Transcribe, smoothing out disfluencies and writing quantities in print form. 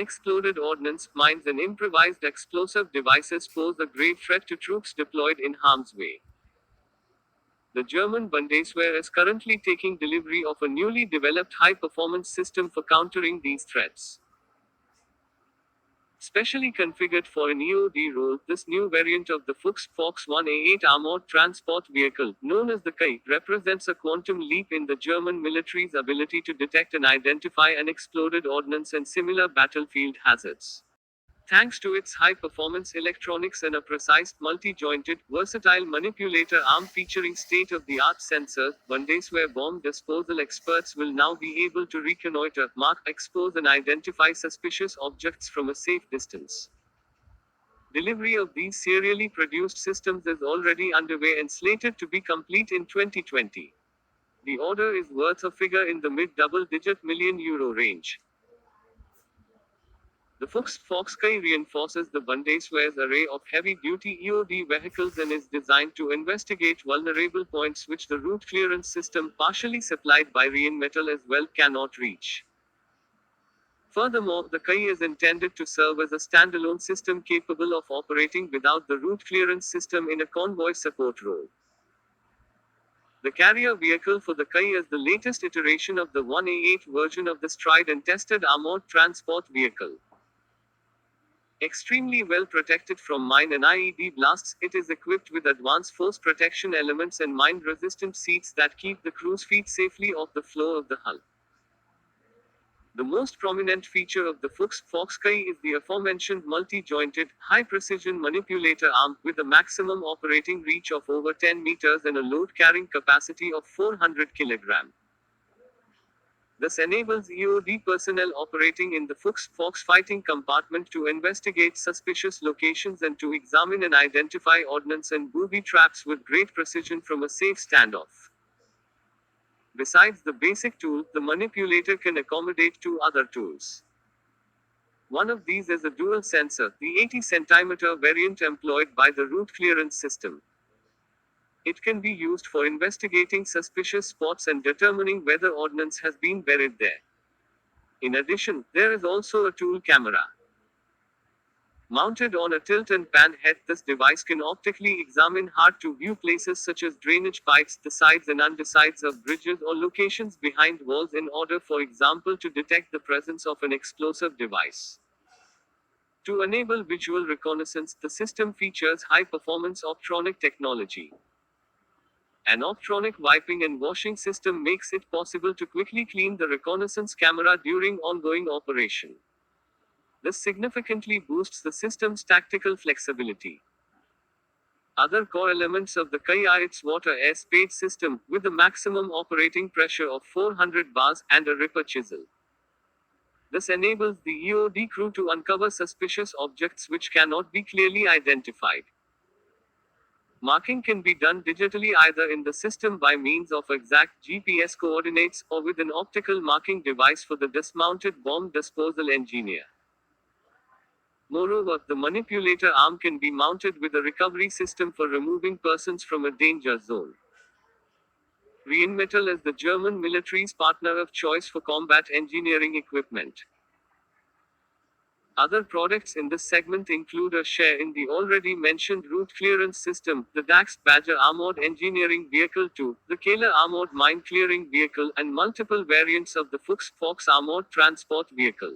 unexploded ordnance, mines, and improvised explosive devices pose a grave threat to troops deployed in harm's way. The German Bundeswehr is currently taking delivery of a newly developed high-performance system for countering these threats. Specially configured for an EOD role, this new variant of the Fuchs Fox 1A8 armored transport vehicle, known as the Kai, represents a quantum leap in the German military's ability to detect and identify unexploded ordnance and similar battlefield hazards. Thanks to its high-performance electronics and a precise, multi-jointed, versatile manipulator arm featuring state-of-the-art sensors, Bundeswehr bomb disposal experts will now be able to reconnoiter, mark, expose and identify suspicious objects from a safe distance. Delivery of these serially produced systems is already underway and slated to be complete in 2020. The order is worth a figure in the mid-double-digit million euro range. The Fuchs Fox-Kai reinforces the Bundeswehr's array of heavy-duty EOD vehicles and is designed to investigate vulnerable points which the route clearance system, partially supplied by Rheinmetall as well, cannot reach. Furthermore, the Kai is intended to serve as a standalone system capable of operating without the route clearance system in a convoy support role. The carrier vehicle for the Kai is the latest iteration of the 1A8 version of the tried and tested armored transport vehicle. Extremely well protected from mine and IED blasts, it is equipped with advanced force protection elements and mine-resistant seats that keep the crew's feet safely off the floor of the hull. The most prominent feature of the Fuchs Fox-Kai is the aforementioned multi-jointed, high-precision manipulator arm, with a maximum operating reach of over 10 meters and a load-carrying capacity of 400 kilograms. This enables EOD personnel operating in the Fuchs Fox fighting compartment to investigate suspicious locations and to examine and identify ordnance and booby traps with great precision from a safe standoff. Besides the basic tool, the manipulator can accommodate two other tools. One of these is a dual sensor, the 80 cm variant employed by the route clearance system. It can be used for investigating suspicious spots and determining whether ordnance has been buried there. In addition, there is also a tool camera. Mounted on a tilt and pan head, this device can optically examine hard-to-view places such as drainage pipes, the sides and undersides of bridges or locations behind walls in order, for example, to detect the presence of an explosive device. To enable visual reconnaissance, the system features high-performance optronic technology. An optronic wiping and washing system makes it possible to quickly clean the reconnaissance camera during ongoing operation. This significantly boosts the system's tactical flexibility. Other core elements of the Kai are its water-air spade system, with a maximum operating pressure of 400 bars, and a ripper chisel. This enables the EOD crew to uncover suspicious objects which cannot be clearly identified. Marking can be done digitally either in the system by means of exact GPS coordinates, or with an optical marking device for the dismounted bomb disposal engineer. Moreover, the manipulator arm can be mounted with a recovery system for removing persons from a danger zone. Rheinmetall is the German military's partner of choice for combat engineering equipment. Other products in this segment include a share in the already mentioned route clearance system, the Dax Badger Armored Engineering Vehicle 2, the Kähler Armored Mine Clearing Vehicle, and multiple variants of the Fuchs Fox Armored Transport Vehicle.